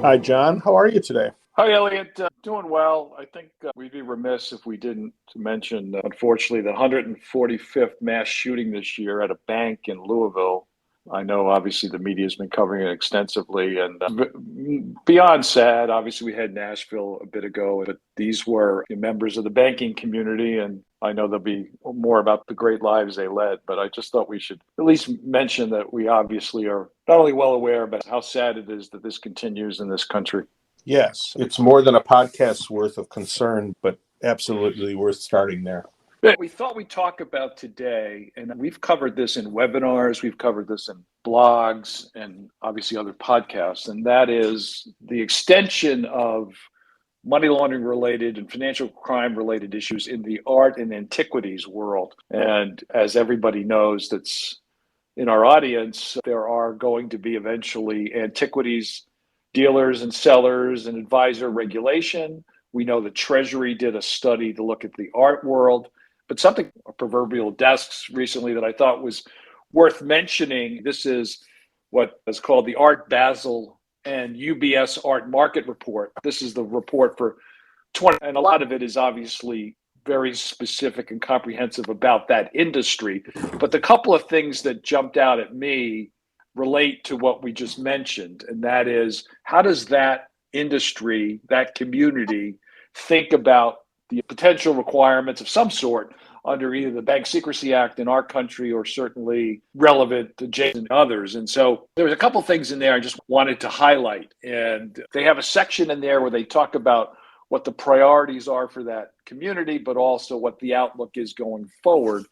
Hi, John. How are you today? Hi, Elliot. Doing well. I think we'd be remiss if we didn't mention, unfortunately, the 145th mass shooting this year at a bank in Louisville. I know, obviously, the media has been covering it extensively, and beyond sad. Obviously, we had Nashville a bit ago, but these were members of the banking community, and I know there'll be more about the great lives they led. But I just thought we should at least mention that we obviously are not only well aware, but how sad it is that this continues in this country. Yes, it's more than a podcast's worth of concern, but absolutely worth starting there. We thought we'd talk about today, and we've covered this in webinars, we've covered this in blogs, and obviously other podcasts, and that is the extension of money laundering related and financial crime related issues in the art and antiquities world. And as everybody knows that's in our audience, there are going to be eventually antiquities dealers and sellers and advisor regulation. We know the Treasury did a study to look at the art world. But something, proverbial desks recently, that I thought was worth mentioning. This is what is called the Art Basel and UBS Art Market Report. This is the report for 20, and a lot of it is obviously very specific and comprehensive about that industry. But the couple of things that jumped out at me relate to what we just mentioned, and that is, how does that industry, that community, think about the potential requirements of some sort under either the Bank Secrecy Act in our country or certainly relevant adjacent others. And so there's a couple things in there I just wanted to highlight. And they have a section in there where they talk about what the priorities are for that community, but also what the outlook is going forward.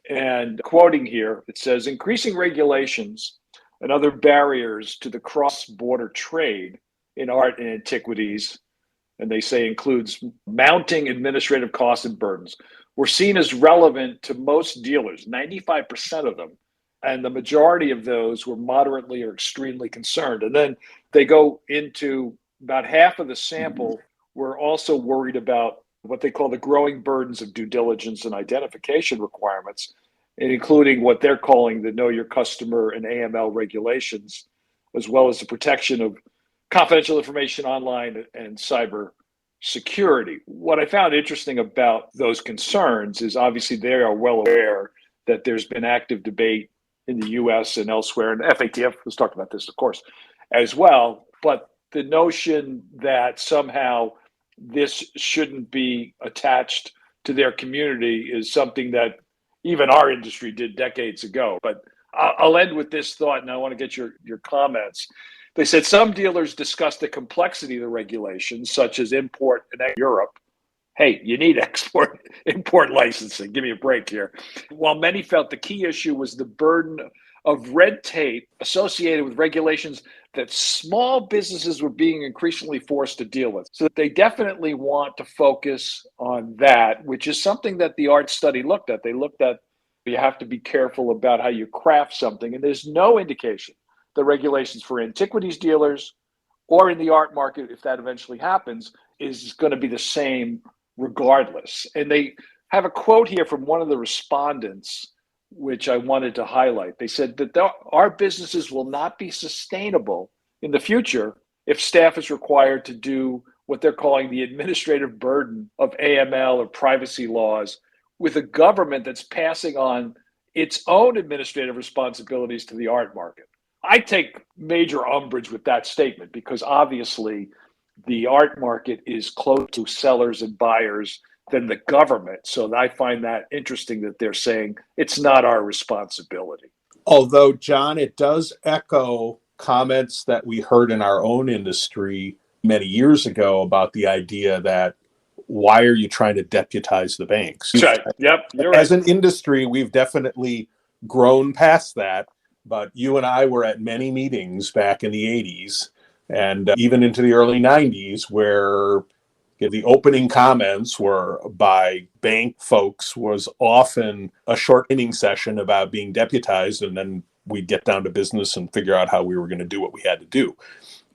And quoting here, it says, increasing regulations and other barriers to the cross-border trade in art and antiquities, and they say includes mounting administrative costs and burdens, were seen as relevant to most dealers, 95% of them. And the majority of those were moderately or extremely concerned. And then they go into about half of the sample were also worried about what they call the growing burdens of due diligence and identification requirements, and including what they're calling the Know Your Customer and AML regulations, as well as the protection of confidential information online and cyber security. What I found interesting about those concerns is obviously they are well aware that there's been active debate in the US and elsewhere, and FATF has talked about this, of course, as well. But the notion that somehow this shouldn't be attached to their community is something that even our industry did decades ago. But I'll end with this thought, and I want to get your comments. They said some dealers discussed the complexity of the regulations, such as import and Europe. Hey, you need import licensing. Give me a break here. While many felt the key issue was the burden of red tape associated with regulations that small businesses were being increasingly forced to deal with. So they definitely want to focus on that, which is something that the art study looked at. They looked at, you have to be careful about how you craft something. And there's no indication the regulations for antiquities dealers or in the art market, if that eventually happens, is going to be the same regardless. And they have a quote here from one of the respondents, which I wanted to highlight. They said that our businesses will not be sustainable in the future if staff is required to do what they're calling the administrative burden of AML or privacy laws with a government that's passing on its own administrative responsibilities to the art market. I take major umbrage with that statement because obviously the art market is close to sellers and buyers than the government. So I find that interesting that they're saying it's not our responsibility. Although, John, it does echo comments that we heard in our own industry many years ago about the idea that why are you trying to deputize the banks? Right. Yep. You're As right. an industry, we've definitely grown past that. But you and I were at many meetings back in the 80s and even into the early 90s where the opening comments were by bank folks was often a short inning session about being deputized, and then we'd get down to business and figure out how we were going to do what we had to do.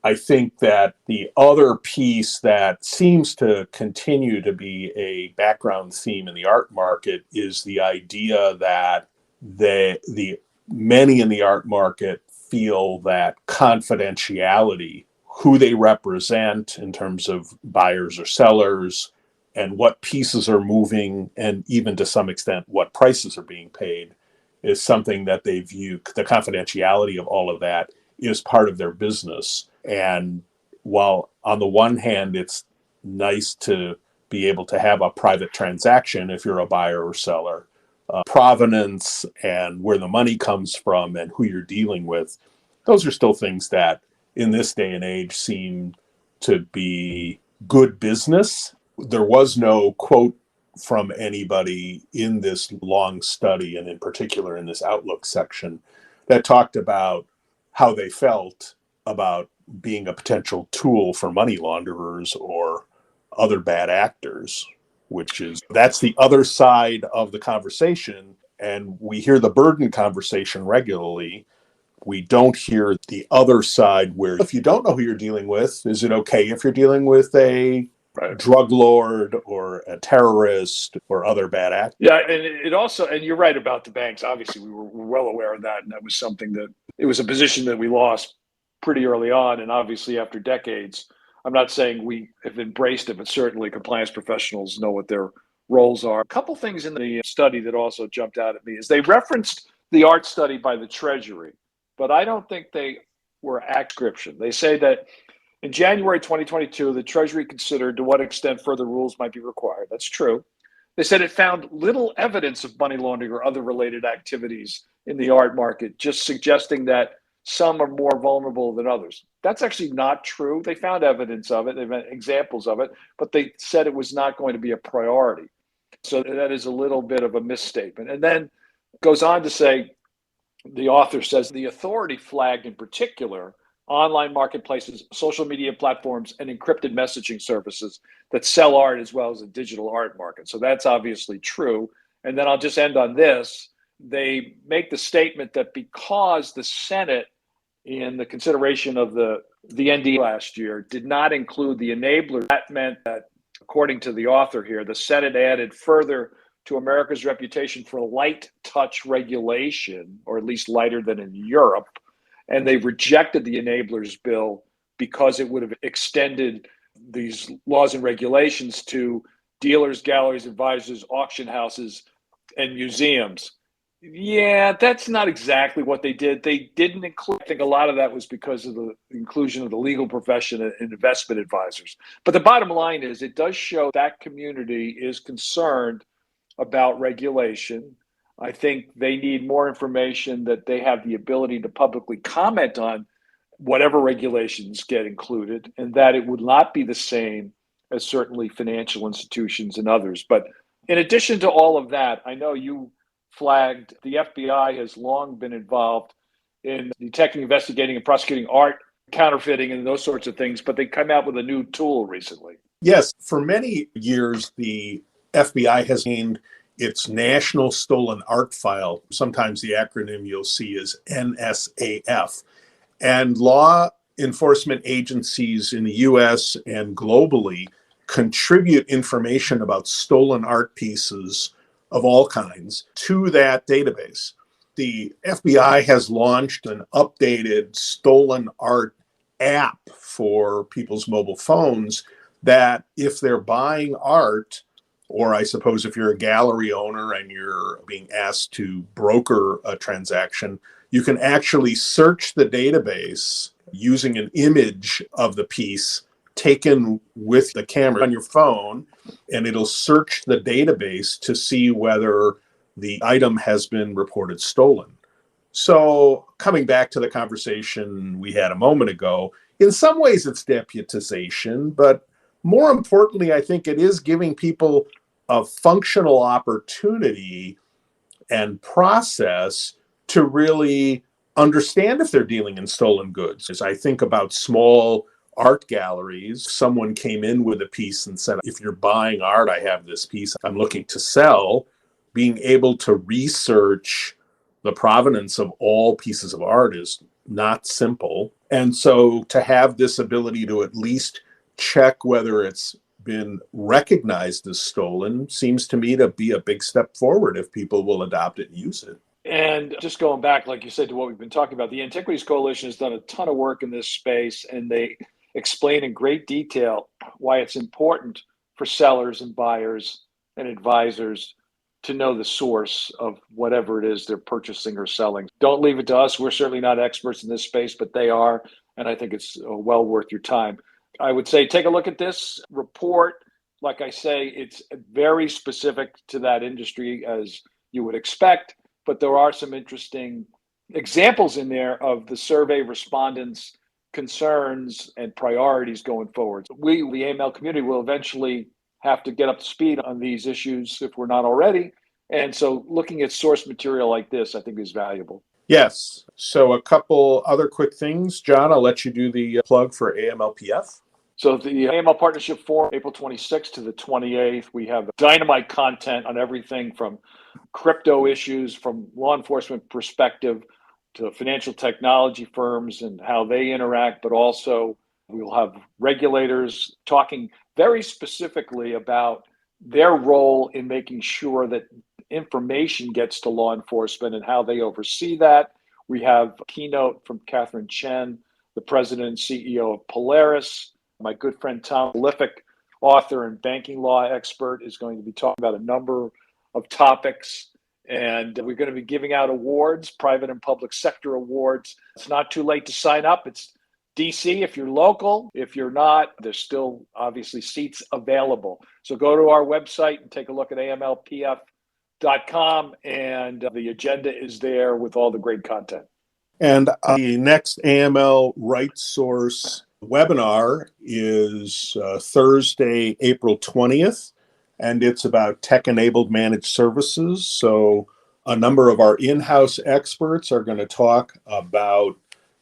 I think that the other piece that seems to continue to be a background theme in the art market is the idea that the many in the art market feel that confidentiality who they represent in terms of buyers or sellers, and what pieces are moving, and even to some extent what prices are being paid, is something that they view. The confidentiality of all of that is part of their business. And while on the one hand, it's nice to be able to have a private transaction if you're a buyer or seller, provenance and where the money comes from and who you're dealing with, those are still things that in this day and age seem to be good business. There was no quote from anybody in this long study, and in particular in this Outlook section, that talked about how they felt about being a potential tool for money launderers or other bad actors, that's the other side of the conversation. And we hear the burden conversation regularly. We don't hear the other side where if you don't know who you're dealing with, is it okay if you're dealing with a drug lord or a terrorist or other bad actors? Yeah, and it also, and you're right about the banks. Obviously, we were well aware of that, and that was something that it was a position that we lost pretty early on, and obviously after decades. I'm not saying we have embraced it, but certainly compliance professionals know what their roles are. A couple things in the study that also jumped out at me is they referenced the art study by the Treasury, but I don't think they were adscription. They say that in January 2022, the Treasury considered to what extent further rules might be required. That's true. They said it found little evidence of money laundering or other related activities in the art market, just suggesting that some are more vulnerable than others. That's actually not true. They found evidence of it, they've had examples of it, but they said it was not going to be a priority. So that is a little bit of a misstatement. And then goes on to say, the author says the authority flagged in particular online marketplaces, social media platforms, and encrypted messaging services that sell art as well as a digital art market. So that's obviously true. And then I'll just end on this. They make the statement that because the Senate, in the consideration of the ND last year, did not include the enabler, that meant that, according to the author here, the Senate added further to America's reputation for light touch regulation, or at least lighter than in Europe. And they rejected the enablers bill because it would have extended these laws and regulations to dealers, galleries, advisors, auction houses, and museums. Yeah, that's not exactly what they did. They didn't include, I think a lot of that was because of the inclusion of the legal profession and investment advisors. But the bottom line is it does show that community is concerned about regulation. I think they need more information that they have the ability to publicly comment on whatever regulations get included, and that it would not be the same as certainly financial institutions and others. But in addition to all of that, I know you flagged the FBI has long been involved in detecting, investigating, and prosecuting art counterfeiting and those sorts of things, but they come out with a new tool recently. Yes, for many years, the FBI has named its National Stolen Art File. Sometimes the acronym you'll see is NSAF. And law enforcement agencies in the US and globally contribute information about stolen art pieces of all kinds to that database. The FBI has launched an updated stolen art app for people's mobile phones that if they're buying art, or I suppose if you're a gallery owner and you're being asked to broker a transaction, you can actually search the database using an image of the piece taken with the camera on your phone, and it'll search the database to see whether the item has been reported stolen. So coming back to the conversation we had a moment ago, in some ways it's deputization, but more importantly, I think it is giving people a functional opportunity and process to really understand if they're dealing in stolen goods. As I think about small art galleries, someone came in with a piece and said, if you're buying art, I have this piece I'm looking to sell. Being able to research the provenance of all pieces of art is not simple. And so to have this ability to at least check whether it's been recognized as stolen seems to me to be a big step forward if people will adopt it and use it. And just going back, like you said, to what we've been talking about, the Antiquities Coalition has done a ton of work in this space, and they explain in great detail why it's important for sellers and buyers and advisors to know the source of whatever it is they're purchasing or selling. Don't leave it to us. We're certainly not experts in this space, but they are. And I think it's well worth your time. I would say take a look at this report. Like I say, it's very specific to that industry, as you would expect, but there are some interesting examples in there of the survey respondents' concerns and priorities going forward. We, the AML community, will eventually have to get up to speed on these issues if we're not already. And so looking at source material like this, I think, is valuable. Yes. So a couple other quick things. John, I'll let you do the plug for AMLPF. So the AML Partnership Forum, April 26th to the 28th, we have dynamite content on everything from crypto issues, from law enforcement perspective, to financial technology firms and how they interact, but also we'll have regulators talking very specifically about their role in making sure that information gets to law enforcement and how they oversee that. We have a keynote from Catherine Chen, the president and CEO of Polaris. My good friend Tom, prolific author and banking law expert, is going to be talking about a number of topics. And we're going to be giving out awards, private and public sector awards. It's not too late to sign up. It's DC if you're local. If you're not, there's still obviously seats available. So go to our website and take a look at amlpf.com, and the agenda is there with all the great content. And the next AML Right Source webinar is Thursday, April 20th, and it's about tech-enabled managed services. So a number of our in-house experts are going to talk about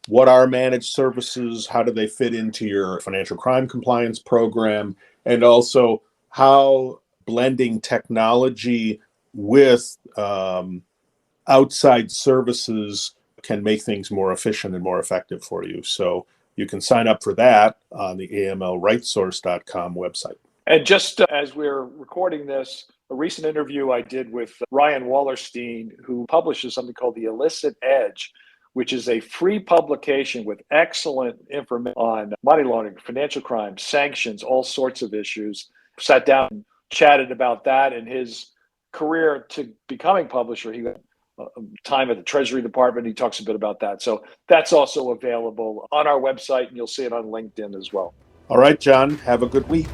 what are managed services, how do they fit into your financial crime compliance program, and also how blending technology with outside services can make things more efficient and more effective for you. So you can sign up for that on the amlrightsource.com website. And just as we're recording this, a recent interview I did with Ryan Wallerstein, who publishes something called The Illicit Edge, which is a free publication with excellent information on money laundering, financial crime, sanctions, all sorts of issues. Sat down and chatted about that and his career to becoming publisher. He got time at the Treasury Department. He talks a bit about that. So that's also available on our website, and you'll see it on LinkedIn as well. All right, John, have a good week.